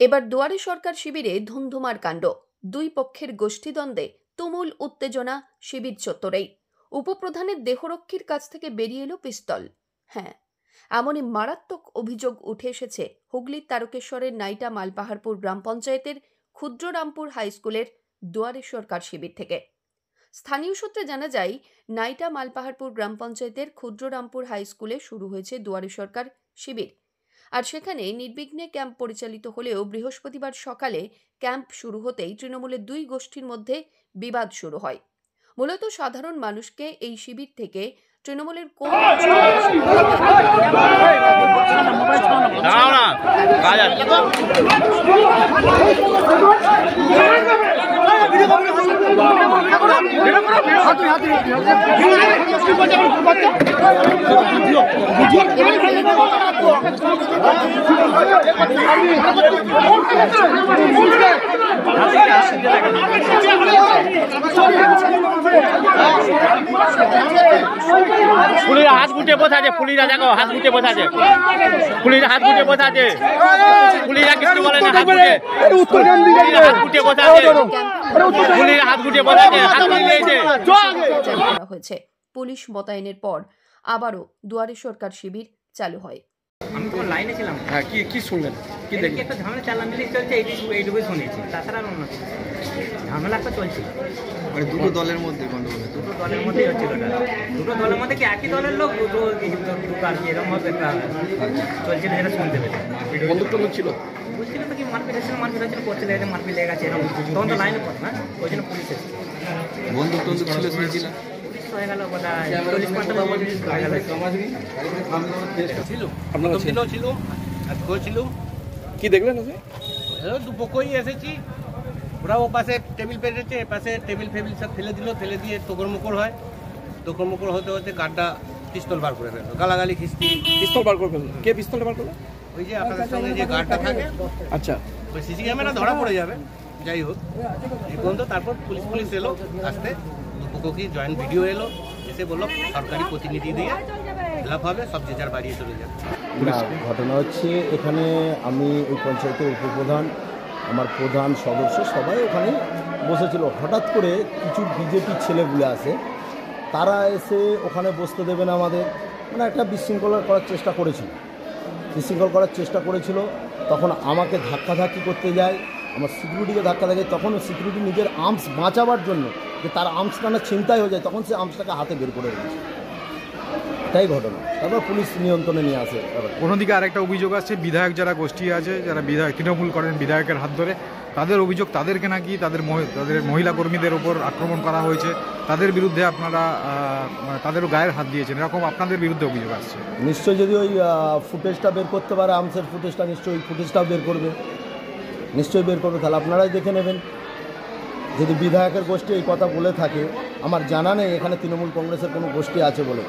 এবার দুয়ারে সরকার শিবিরে ধুমধুমার কাণ্ড। দুই পক্ষের গোষ্ঠীদ্বন্দ্বে তুমুল উত্তেজনা শিবির চত্বরেই। উপপ্রধানের দেহরক্ষীর কাছ থেকে বেরিয়ে এলো পিস্তল। হ্যাঁ, এমনই মারাত্মক অভিযোগ উঠে এসেছে হুগলির তারকেশ্বরের নাইটা মালপাহাড়পুর গ্রাম পঞ্চায়েতের ক্ষুদ্ররামপুর হাই স্কুলের দুয়ারে সরকার শিবির থেকে। স্থানীয় সূত্রে জানা যায়, নাইটা মালপাহাড়পুর গ্রাম পঞ্চায়েতের ক্ষুদ্ররামপুর হাই স্কুলে শুরু হয়েছে দুয়ারে সরকার শিবির। আর সেখানে নির্বিঘ্নে ক্যাম্প পরিচালিত হলেও বৃহস্পতিবার সকালে ক্যাম্প শুরু হতেই তৃণমূলের দুই গোষ্ঠীর মধ্যে বিবাদ শুরু হয়। মূলত সাধারণ মানুষকে এই শিবির থেকে তৃণমূলের কোন পুলিরা হাত গুটে বসাছে, পুলিরা দেখো হাত গুটে বসাছে, পুলিরা হাত গুটে বসাছে, পুলিরা কিছু বলে না, হাত গুটে বসাছে, পুলিরা হাত গুটে বসাছে, হাত হয়েছে। পুলিশ মোতায়েনের পর আবারও দুয়ারে সরকার শিবির চালু হয়। আমি তো লাইনে ছিলাম। হ্যাঁ, কি শুনলেন? কি দেখলেন? একটা ঝামেলা চালামিলি চলছে, এইটুকুই শুনেছি, তাছাড়া আর অন্য কিছু ঝামেলা একটা চলছে। মানে দুটো দলের মধ্যে গন্ডগোল, দুটো দলের মধ্যেই হচ্ছিল। দুটো দলের মধ্যে কি একই দলের লোক দুটো আর কি এরকম একটা চলছিল, যেটা শুনতে পেলে। বন্দুক টন্দুক ছিল? বুঝছিল তো কি মারপিট হচ্ছিল করতে লেগেছে, মারপিট লেগে গেছে এরকম। তখন তো লাইনে পড়ে না, ওই জন্য পুলিশ এসেছে। বন্দুক টন্দুক ছিল শুনেছিলাম। হয়ে গেল বোধহয় 40-50 মিনিট হয়ে গেল। ছিল আজকেও ছিল। কি দেখলেন? দুপক্ষই এসেছি, ওরা ও পাশে টেবিল পেরেছে, এ পাশে টেবিল ফেবিল সব ফেলে দিল, ফেলে দিয়ে তোকড়মোকড় হয়। তোকড়মোকড় হতে হতে গার্ডটা পিস্তল বার করে ফেললো, গালাগালি খিস্তি। পিস্তল বার করে ফেললো? কে পিস্তলটা বার করলো? ওই যে আপনাদের সঙ্গে যে গার্ডটা থাকে, আচ্ছা, ওই সিসি ক্যামেরা ধরা পড়ে যাবে। যাই হোক, এই পর্যন্ত তারপর পুলিশ এলো, আসতে দুপক্ষই জয়েন্ট ভিডিও এলো, এসে বললো সরকারি প্রতিনিধি দিয়ে ফিলাপ হবে, সব যে যার বাড়িয়ে চলে যাবে। ঘটনা হচ্ছে, এখানে আমি ওই পঞ্চায়েতের উপপ্রধান, আমার প্রধান সদস্য সবাই ওখানে বসেছিল। হঠাৎ করে কিছু বিজেপির ছেলেগুলো আসে, তারা এসে ওখানে বসতে দেবে না আমাদের, মানে একটা বিশৃঙ্খলা করার চেষ্টা করেছিল। তখন আমাকে ধাক্কাধাক্কি করতে যায়, আমার সিকিউরিটিকে ধাক্কা দেয়। তখন সিকিউরিটি নিজের আর্মস বাঁচাবার জন্য, যে তার আর্মসটা না ছিনতাই হয়ে যায়, তখন সে আর্মসটাকে হাতে বের করে রেখেছে। এটাই ঘটনা। তারপর পুলিশ নিয়ন্ত্রণে নিয়ে আসে। অন্যদিকে আরেকটা অভিযোগ আছে, বিধায়ক যারা গোষ্ঠী আছে, যারা বিধায়ক তৃণমূল করেন বিধায়কের হাত ধরে, তাদের অভিযোগ তাদেরকে নাকি তাদের মহিলা কর্মীদের ওপর আক্রমণ করা হয়েছে, তাদের বিরুদ্ধে আপনারা তাদেরও গায়ের হাত দিয়েছেন, এরকম আপনাদের বিরুদ্ধে অভিযোগ আসছে। নিশ্চয়ই যদি ওই ফুটেজটা বের করতে পারে, আর্মসের ফুটেজটা, নিশ্চয়ই ফুটেজটাও বের করবে, তাহলে আপনারাই দেখে নেবেন। যদি বিধায়কের গোষ্ঠী এই কথা বলে থাকে, আমার জানা নেই এখানে তৃণমূল কংগ্রেসের কোনো গোষ্ঠী আছে বলে।